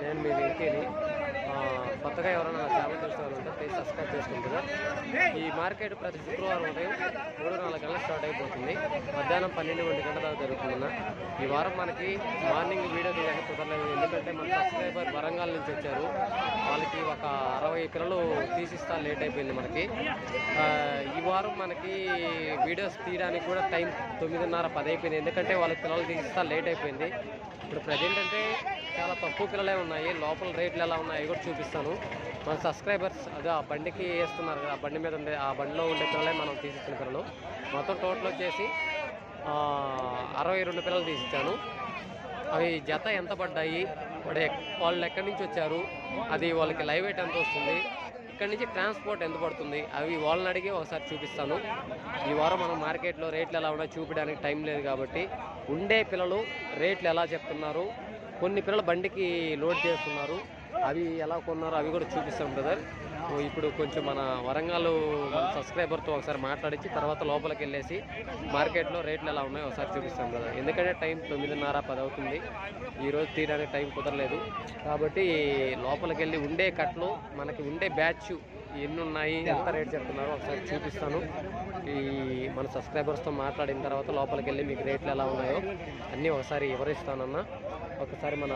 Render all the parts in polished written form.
నేను మీ వెంకీని. కొత్తగా ఎవరైనా నా ఛానల్ చూసుకోవాలంటే ప్లీజ్ సబ్స్క్రైబ్ చేసుకుంటారా. ఈ మార్కెట్ ప్రతి శుక్రవారం ఉదయం 3-4 గంటలకు స్టార్ట్ అయిపోతుంది. మధ్యాహ్నం 12-1 గంటల దాకా జరుగుతుందన్న. ఈ వారం మనకి మార్నింగ్ వీడియో తీయడానికి కుదరలేదు, ఎందుకంటే మన సబ్స్క్రైబర్ వరంగల్ నుంచి వచ్చారు. వాళ్ళకి ఒక 60 పిల్లలు తీసిస్తా లేట్ అయిపోయింది మనకి. ఈ వారం మనకి వీడియోస్ తీయడానికి కూడా టైం 9:30-10 అయిపోయింది, ఎందుకంటే వాళ్ళకి పిల్లలు తీసిస్తా లేట్ అయిపోయింది. ఇప్పుడు ప్రజెంట్ అంటే చాలా తక్కువ పిల్లలే ఉన్నాయి. లోపల రేట్లు ఎలా ఉన్నాయి కూడా చూపిస్తాను. మన సబ్స్క్రైబర్స్ అదే ఆ బండికి వేస్తున్నారు కదా, ఆ బండి మీద ఉండే ఆ బండిలో ఉండే పిల్లలే మనం తీసిచ్చిన పిల్లలు. మొత్తం టోటల్ వచ్చేసి 62 పిల్లలు తీసిచ్చాను. అవి జత ఎంత పడ్డాయి, వాళ్ళు ఎక్కడి నుంచి వచ్చారు, అది వాళ్ళకి లైవ్ వెయిట్ ఎంత వస్తుంది, ఇక్కడి నుంచి ట్రాన్స్పోర్ట్ ఎంత పడుతుంది, అవి వాళ్ళని అడిగి ఒకసారి చూపిస్తాను. ఈ వారం మనం మార్కెట్లో రేట్లు ఎలా ఉన్నాయో చూపించడానికి టైం లేదు కాబట్టి ఉండే పిల్లలు రేట్లు ఎలా చెప్తున్నారు, కొన్ని పిల్లలు బండికి లోడ్ చేస్తున్నారు, అవి ఎలా కొన్నారో అవి కూడా చూపిస్తాం బ్రదర్. ఇప్పుడు కొంచెం మన వరంగల్ సబ్స్క్రైబర్తో ఒకసారి మాట్లాడించి తర్వాత లోపలికి వెళ్ళేసి మార్కెట్లో రేట్లు ఎలా ఉన్నాయో ఒకసారి చూపిస్తాం బ్రదర్. ఎందుకంటే టైం 9:30-10 అవుతుంది, ఈరోజు తీయడానికి టైం కుదరలేదు కాబట్టి లోపలికి వెళ్ళి ఉండే కట్లు మనకి ఉండే బ్యాచ్ ఎన్ని ఉన్నాయి, ఎంత రేట్ చెప్తున్నారో ఒకసారి చూపిస్తాను. ఈ మన సబ్స్క్రైబర్స్తో మాట్లాడిన తర్వాత లోపలికి వెళ్ళి మీకు రేట్లు ఎలా ఉన్నాయో అన్నీ ఒకసారి వివరిస్తానన్నా. ఒకసారి మన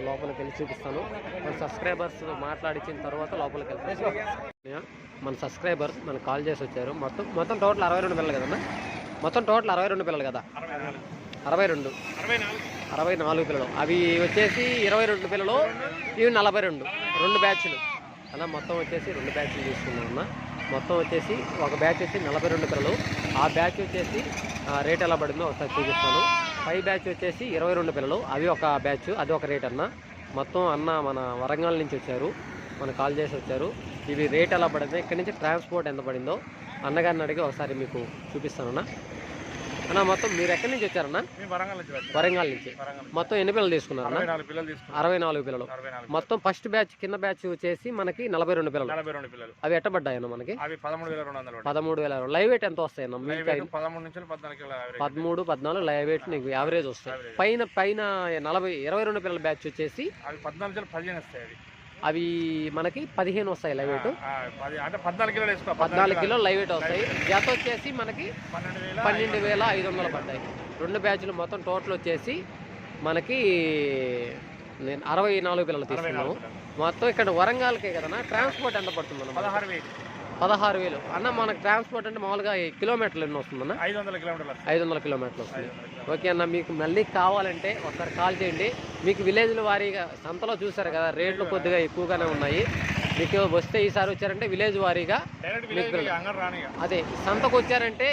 లోపలికి వెళ్ళి చూపిస్తాను. మన సబ్స్క్రైబర్స్ మాట్లాడించిన తర్వాత లోపలికి వెళ్తాను. మన సబ్స్క్రైబర్స్ మనకు కాల్ చేసి వచ్చారు. మొత్తం టోటల్ 62 పిల్లలు కదన్నా. మొత్తం టోటల్ 62 పిల్లలు కదా, 64 పిల్లలు. అవి వచ్చేసి 22 పిల్లలు, ఇవి 42, 2 బ్యాచ్లు అలా. మొత్తం వచ్చేసి 2 బ్యాచ్లు తీసుకున్నాం అన్న. మొత్తం వచ్చేసి ఒక బ్యాచ్ వచ్చి 42 పిల్లలు. ఆ బ్యాచ్ వచ్చేసి రేట్ ఎలా పడిందో ఒకసారి చూపిస్తాను. పై బ్యాచ్ వచ్చేసి 22 పిల్లలు, అవి ఒక బ్యాచ్, అది ఒక రేట్ అన్న. మొత్తం అన్న మన వరంగల్ నుంచి వచ్చారు, మన కాల్ చేసి వచ్చారు. ఇవి రేట్ ఎలా పడిందో, ఇక్కడి నుంచి ట్రాన్స్పోర్ట్ ఎంత పడిందో అన్నగారిని అడిగి ఒకసారి మీకు చూపిస్తానన్నా. అన్న మొత్తం మీరు ఎక్కడి నుంచి వచ్చారన్నా? వరంగల్ నుంచి. మొత్తం ఎన్ని పిల్లలు తీసుకున్నారన్నా? 64 పిల్లలు. మొత్తం ఫస్ట్ బ్యాచ్ కింద బ్యాచ్ వచ్చేసి మనకి 42 పిల్లలు. అవి ఎట్టబడ్డాయన్న మనకి? 13,000. లైవ్ వెయిట్ ఎంత వస్తాయన్న? 13-14 లైవ్ వెయిట్ నీకు యావరేజ్ వస్తాయి. పైన 22 పిల్లల బ్యాచ్ వచ్చేసి అవి మనకి 15 వస్తాయి లైవ్ వెయిట్. 14 కిలోలు లైవ్ వెయిట్ వస్తాయి. జత వచ్చేసి మనకి 12,500 పడ్డాయి. 2 బ్యాచ్లు మొత్తం టోటల్ వచ్చేసి మనకి 64 పిల్లలు తీసుకున్నాము. మొత్తం ఇక్కడ వరంగల్కే కదన్నా. ట్రాన్స్పోర్ట్ ఎంత పడుతుంది? 16,000 అన్న. మనకు ట్రాన్స్పోర్ట్ అంటే మామూలుగా కిలోమీటర్లు ఎన్ని వస్తుందన్న? 500 కిలోమీటర్లు వస్తుంది. ఓకే అన్న, మీకు మళ్ళీ కావాలంటే ఒకసారి కాల్ చేయండి. మీకు విలేజ్ల వారీగా సంతలో చూసారు కదా, రేట్లు కొద్దిగా ఎక్కువగానే ఉన్నాయి. మీకు వస్తే ఈసారి వచ్చారంటే విలేజ్ వారీగా అదే సంతకు వచ్చారంటే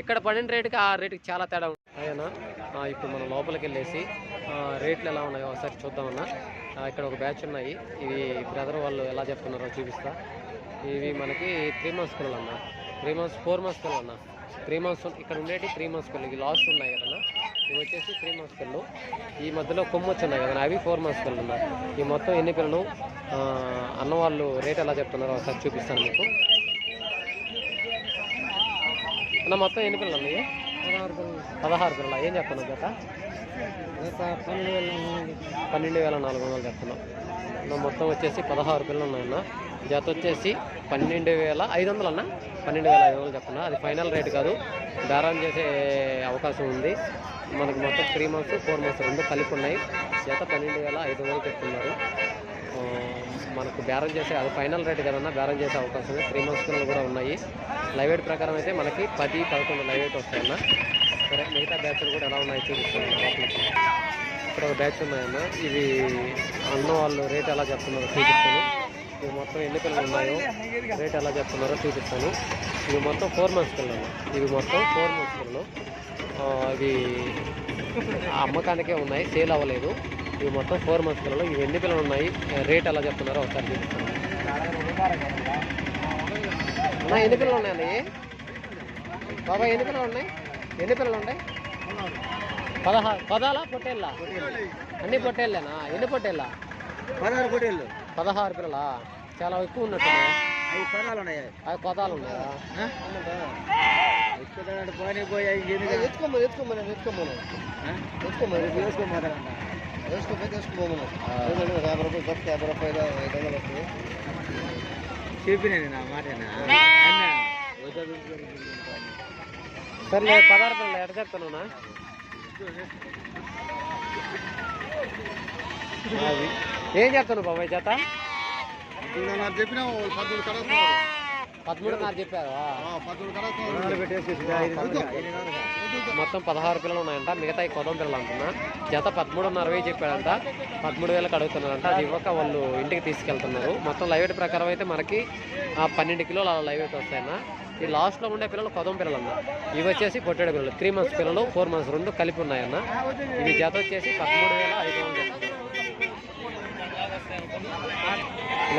ఇక్కడ పడిన రేటుకి ఆ రేటుకి చాలా తేడా ఉంది. అదేనా, ఇప్పుడు మనం లోపలికి వెళ్ళేసి రేట్లు ఎలా ఉన్నాయో ఒకసారి చూద్దామన్నా. ఇక్కడ ఒక బ్యాచ్ ఉన్నాయి, ఇవి బ్రదర్ వాళ్ళు ఎలా చెప్తున్నారో చూపిస్తా. ఇవి మనకి 3 months పిల్లలు అన్న, 3 months 4 months పిల్లలు అన్న. 3 months ఇక్కడ ఉండేటి 3 months పిల్లలు, ఇవి లాస్ట్ ఉన్నాయి కదన్నా. ఇవి వచ్చేసి 3 months పిల్లలు. ఈ మధ్యలో కొమ్మొచ్చి ఉన్నాయి కదా, అవి 4 months పిల్లలు ఉన్నారు. ఈ మొత్తం ఎన్ని పిల్లలు అన్న వాళ్ళు రేట్ ఎలా చెప్తున్నారో ఒకసారి చూపిస్తాను మీకు అన్న. మొత్తం ఎన్ని పిల్లలు ఉన్నాయి? 16 పిల్లలు. ఏం చెప్తున్నావు జత? 12,400 చెప్తున్నావు. మొత్తం వచ్చేసి 16 పిల్లలు ఉన్నాయన్న. జత వచ్చేసి 12,500 అన్న. 12,500 చెప్తున్నా. అది ఫైనల్ రేట్ కాదు, బేరం చేసే అవకాశం ఉంది. మనకు మొత్తం 3 months 4 months 2 కలిపి ఉన్నాయి. జత 12,500 చెప్తున్నారు. మనకు బేరం చేసే అది ఫైనల్ రేట్ కదన్నా, బేరం చేసే అవకాశం ఉంది. 3 months పిల్లలు కూడా ఉన్నాయి. లైవ్ వెయిట్ ప్రకారం అయితే మనకి 10-11 లైవ్ వెయిట్ వస్తాయన్న. సరే, మిగతా బ్యాచ్లు కూడా ఎలా ఉన్నాయి చూపిస్తాను. ఇక్కడ ఒక బ్యాచ్ ఉన్నాయన్న. ఇవి అన్న వాళ్ళు రేట్ ఎలా చెప్తున్నారో చూపిస్తాను. ఇవి మొత్తం ఎన్ని పిల్లలు ఉన్నాయో రేట్ ఎలా చెప్తున్నారో చూపిస్తాను. ఇవి మొత్తం 4 months పిల్లలు. ఇవి మొత్తం 4 months పిల్లలు. ఇవి అమ్మకానికే ఉన్నాయి, సేల్ అవ్వలేదు. ఇవి మొత్తం 4 months పిల్లలు. ఇవి ఎన్ని పిల్లలు ఉన్నాయి, రేట్ ఎలా చెప్తున్నారో ఒకసారి చూపిస్తాను. ఎన్ని పిల్లలు ఉన్నాయండి బాబా? ఎన్ని పిల్లలు ఉన్నాయి? ఎన్ని పిల్లలు ఉన్నాయి? 16 పొట్టేళ్ళ? అన్ని పొట్టేళ్ళేనా? ఎన్ని పొట్టేళ్ళ? 16 పిల్లలా? చాలా ఎక్కువ ఉన్నట్టు. 5 పదాలు ఉన్నాయా? చెప్పినాను నా మాటనా సర్లే 16 పిల్లలు ఎట్ట చెప్తానున్నా ఏం చెప్తాను బాబాయ్ జత చెప్పినా 13.5 చెప్పారు మొత్తం 16 పిల్లలు ఉన్నాయంట, మిగతా కొదం పిల్లలు అంటున్నా. జత 13.5 చెప్పాడంట, 13,000 అడుగుతున్నారంట. అది ఇవ్వక వాళ్ళు ఇంటికి తీసుకెళ్తున్నారు. మొత్తం లైవ్ వెయిట్ ప్రకారం అయితే మనకి 12 కిలోలు అలా లైవ్ వెయిట్ వస్తాయన్న. ఈ లాస్ట్లో ఉండే పిల్లలు కొదం పిల్లలు అన్న. ఇవి వచ్చేసి పొట్టేడు పిల్లలు 3 months పిల్లలు 4 months రెండు కలిపి ఉన్నాయన్న. ఇవి జత వచ్చేసి 13,500 చెప్తున్నారు.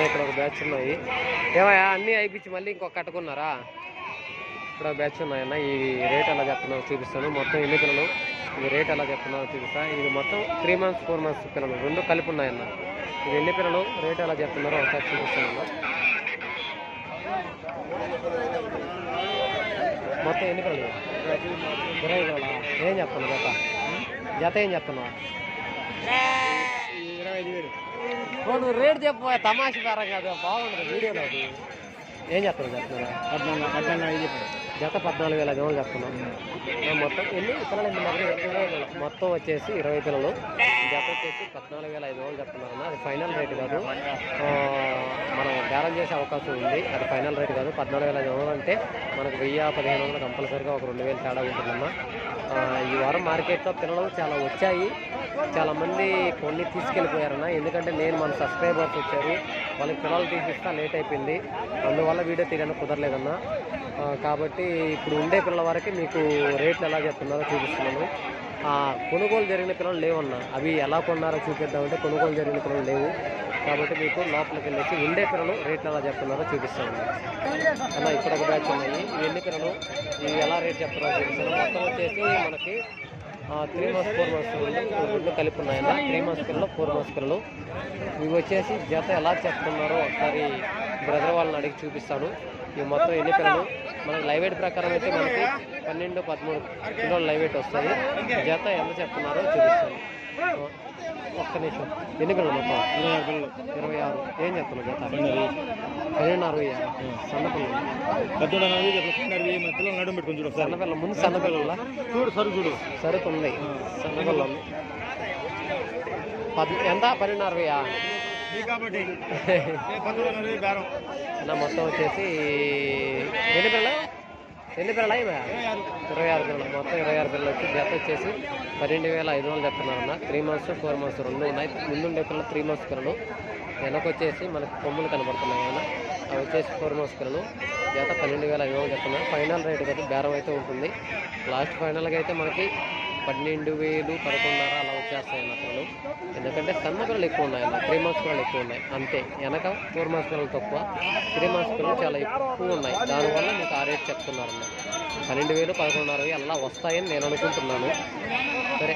ఇక్కడ ఒక బ్యాచ్ ఉన్నాయి. ఏమయ్యా అన్నీ అయిపించి మళ్ళీ ఇంకొక కట్టుకున్నారా? ఇక్కడ బ్యాచ్ ఉన్నాయన్న. ఈ రేట్ ఎలా చెప్తున్నారో చూపిస్తాను. మొత్తం ఎన్ని పిల్లలు, ఇది రేట్ ఎలా చెప్తున్నారో చూపిస్తాను. ఇది మొత్తం 3 months 4 months పిల్లలు రెండు కలిపి ఉన్నాయన్న. ఇది ఎన్ని పిల్లలు, రేట్ ఎలా చెప్తున్నారో ఒకసారి చూపిస్తాను. మొత్తం ఎన్ని పిల్లలు? 20 పిల్లలా? ఏం చెప్తున్నావు జత? జత ఏం చెప్తున్నావు? 25,000. నువ్వు రేట్ చెప్పు, తమాషా పేరం కాదు, బాగుంటుంది వీడియోలో. అది ఏం చెప్తున్నావు? చెప్తున్నా జత 14,500 చెప్తున్నాం. మొత్తం ఎన్ని పిల్లలు? మొత్తం వచ్చేసి 20 పిల్లలు. జత వచ్చేసి 14,500 చెప్తున్నారు. అది ఫైనల్ రేట్ కాదు, మనం బేరం చేసే అవకాశం ఉంది. అది ఫైనల్ రేట్ కాదు. 14,500 అంటే మనకు 1,000-1,500 కంపల్సరీగా ఒక 2,000 తేడా ఉంటుందమ్మా. ఈ వారం మార్కెట్లో పిల్లలు చాలా వచ్చాయి, చాలామంది కొన్ని తీసుకెళ్ళిపోయారన్న. ఎందుకంటే నేను మన సబ్స్క్రైబర్స్ వచ్చారు, వాళ్ళకి పిల్లలు తీసిస్తా లేట్ అయిపోయింది, అందువల్ల వీడియో తీయడానికి కుదరలేదన్నా. కాబట్టి ఇప్పుడు ఉండే పిల్లల వరకు మీకు రేట్లు ఎలా చెప్తున్నారో చూపిస్తున్నాను. కొనుగోలు జరిగిన పిల్లలు లేవన్నా, అవి ఎలా కొన్నారో చూపిద్దామంటే కొనుగోలు జరిగిన పిల్లలు లేవు. కాబట్టి మీకు లోపలికి వెళ్ళేసి ఉండే పిల్లలు రేట్లు ఎలా చెప్తున్నారో చూపిస్తాను అన్న. ఇక్కడ ఒక బ్యాచ్ ఉన్నాయి. ఇవి ఎన్ని పిల్లలు, ఇవి ఎలా రేట్ చెప్తున్నారో చూపిస్తాను. మొత్తం వచ్చేసి మనకి 3 months 4 months రెండు కలిపి ఉన్నాయన్న. 3 months పిల్లలు 4 months పిల్లలు. ఇవి వచ్చేసి జత ఎలా చెప్తున్నారో ఒకసారి బ్రదర్ వాళ్ళని అడిగి చూపిస్తాను. ఇవి మొత్తం ఎన్ని పిల్లలు, మనకి లైవ్ వెయిట్ ప్రకారం అయితే మనకి 12-13 కిలోలు లైవ్ వెయిట్ వస్తాయి. జత ఎంత చెప్తున్నారో చూపిస్తాను. ఒక్క నిమిషం. ఎన్ని పిల్లలు మొత్తం? 26. ఏం చెప్తున్నావు జత? 12.60. సన్న పిల్లలు సన్న పిల్లలు ముందు సన్న పిల్లల సరుకు ఉంది. సన్న పిల్లలు ఎంత? 12.60. మొత్తం వచ్చేసి ఎన్ని పిల్లలు? 26 పిల్లలు. మొత్తం 26 పిల్లలు వచ్చి జత వచ్చేసి 12,500 చెప్తున్నారన్న. 3 months 4 months రెండు ఉన్నాయి. ముందుండే పిల్లలు 3 months పిల్లలు, వెనకొచ్చేసి మనకు కొమ్ములు కనబడుతున్నాయి కదా, అవి వచ్చేసి 4 months పిల్లలు. జత 12,500 చెప్తున్నారు. ఫైనల్ రేట్ కదా, బేరం అయితే ఉంటుంది. లాస్ట్ ఫైనల్గా అయితే మనకి 12,000 11,500 అలా వచ్చేస్తాయి అన్న పిల్లలు. ఎందుకంటే సన్న పిల్లలు ఎక్కువ ఉన్నాయన్న, 3 months పిల్లలు ఎక్కువ ఉన్నాయి అంతే. వెనక 4 months పిల్లలు తక్కువ, 3 months పిల్లలు చాలా ఎక్కువ ఉన్నాయి. దానివల్ల మీకు ఆ రేట్ చెప్తున్నారన్న. 12,000 11,500 అలా వస్తాయని నేను అనుకుంటున్నాను. సరే,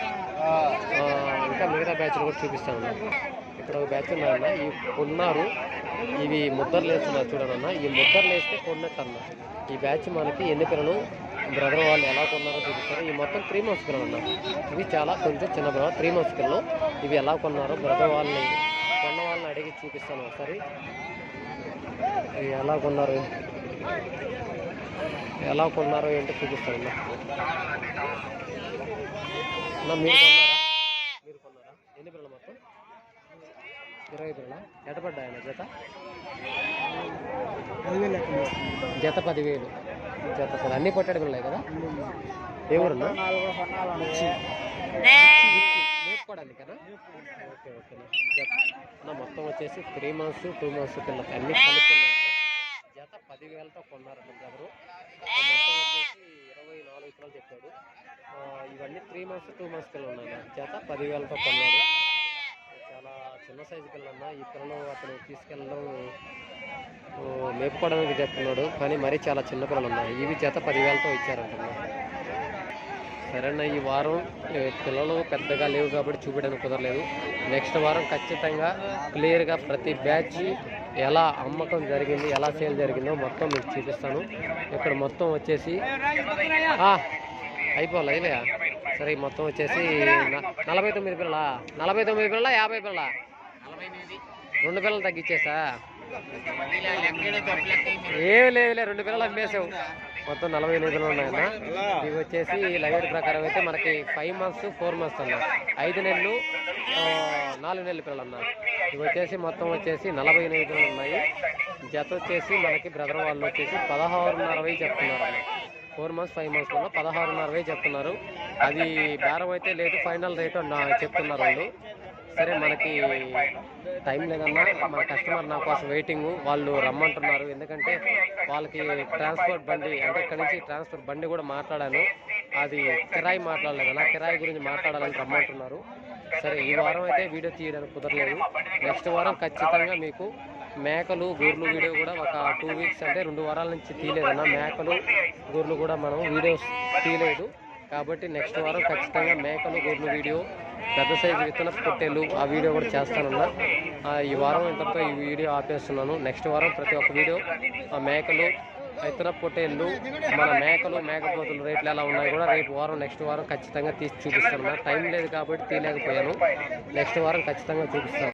ఇంకా మిగతా బ్యాచ్లు కూడా చూపిస్తాను. ఇక్కడ ఒక బ్యాచ్ ఉన్నాయన్న. ఇవి కొన్నారు, ఇవి ముద్దర్లు వేస్తున్నారు చూడనన్న. ఈ ముద్దర్లు వేస్తే కొన్నట్టు అన్న. ఈ బ్యాచ్ మనకి ఎన్ని పిల్లలు, బ్రదర్ వాళ్ళు ఎలా కొన్నారో చూపిస్తారు. ఈ మొత్తం 3 months పిల్లలు అన్న. ఇవి చాలా కొంచెం చిన్న పిల్లలు, 3 months పిల్లలు. ఇవి ఎలా కొన్నారో బ్రదర్ వాళ్ళని కొన్న వాళ్ళని అడిగి చూపిస్తాను ఒకసారి. ఇవి ఎలా కొన్నారు ఏంటో చూపిస్తాను అన్న. మీరు కొన్నారా? ఎన్ని పిల్లలు మొత్తం? 20 పిల్లల. ఎట పడ్డాయన్న జత? జత 10,000. జత 10. అన్నీ పొట్టాడు పిల్లలే కదా? ఏ ఊరున్నా? నేర్చుకోవడానికి కదా? ఓకే ఓకేనా. మొత్తం వచ్చేసి 3 months 2 months పిల్లలకి అన్నీ కలుపుకున్నాయన్న. జత 10,000తో కొన్నారన్న బ్రదరు. మొత్తం వచ్చేసి 24 పిల్లలు చెప్పాడు. ఇవన్నీ 3 months 2 months పిల్లలు ఉన్నాయన్న. జత 10,000తో కొన్నాడు. చాలా చిన్న సైజు పిల్లలన్న. ఈ పిల్లలు అతను తీసుకెళ్ళడం మేపుకోవడానికి చెప్తున్నాడు, కానీ మరీ చాలా చిన్న పిల్లలు ఉన్నాయి. ఇవి జత 10,000తో ఇచ్చారంటున్నా. సరేనా, ఈ వారం పిల్లలు పెద్దగా లేవు కాబట్టి చూపించడానికి కుదరలేదు. నెక్స్ట్ వారం ఖచ్చితంగా క్లియర్గా ప్రతి బ్యాచ్ ఎలా అమ్మకం జరిగింది, ఎలా సేల్ జరిగిందో మొత్తం మీకు చూపిస్తాను. ఇక్కడ మొత్తం వచ్చేసి అయిపోవాలి. సరే ఈ మొత్తం వచ్చేసి 49 పిల్లల 49 పిల్లల 50 పిల్లల 2 పిల్లలు తగ్గించేసా ఏమి లేవులే 2 పిల్లలు అమ్మేసావు మొత్తం 48 పిల్లలు ఉన్నాయన్న ఇవి వచ్చేసి లైవ్ ప్రకారం అయితే మనకి 5 months 4 months అన్న 5 నెలలు 4 నెలల పిల్లలు అన్న ఇవి వచ్చేసి మొత్తం వచ్చేసి 48 పిల్లలు ఉన్నాయి జత వచ్చేసి మనకి బ్రదర్ వాళ్ళు వచ్చేసి 16.5 చెప్తున్నారు అన్న 4 months 5 months వల్ల 16.5 చెప్తున్నారు అది బేరం అయితే లేదు ఫైనల్ రేట్ చెప్తున్నారు వాళ్ళు సరే మనకి టైం లేదన్నా మన కస్టమర్ నా కోసం వెయిటింగ్ వాళ్ళు రమ్మంటున్నారు ఎందుకంటే వాళ్ళకి ట్రాన్స్పోర్ట్ బండి అంటే ఇక్కడ నుంచి ట్రాన్స్పోర్ట్ బండి కూడా మాట్లాడాను అది కిరాయి మాట్లాడలేదన్నా కిరాయి గురించి మాట్లాడాలని రమ్మంటున్నారు సరే ఈ వారం అయితే వీడియో తీయడానికి కుదరలేదు నెక్స్ట్ వారం ఖచ్చితంగా మీకు మేకలు గొర్రెలు వీడియో కూడా ఒక 2 weeks అంటే 2 వారాల నుంచి తీయలేదన్నా మేకలు గొర్రెలు కూడా మనం వీడియోస్ తీయలేదు కాబట్టి నెక్స్ట్ వారం ఖచ్చితంగా మేకలు గొర్రెలు వీడియో పెద్ద సైజు విత్తన పొట్టేలు ఆ వీడియో కూడా చేస్తానన్నా ఈ వారం ఇంతటితో ఈ వీడియో ఆపేస్తున్నాను నెక్స్ట్ వారం ప్రతి ఒక్క వీడియో ఆ మేకలు విత్తన పొట్టేళ్ళు మన మేకలు మేకపోతులు రేట్లు ఎలా ఉన్నాయి కూడా రేపు వారం నెక్స్ట్ వారం ఖచ్చితంగా తీసి చూపిస్తాను టైం లేదు కాబట్టి తీయలేకపోయాను నెక్స్ట్ వారం ఖచ్చితంగా చూపిస్తాను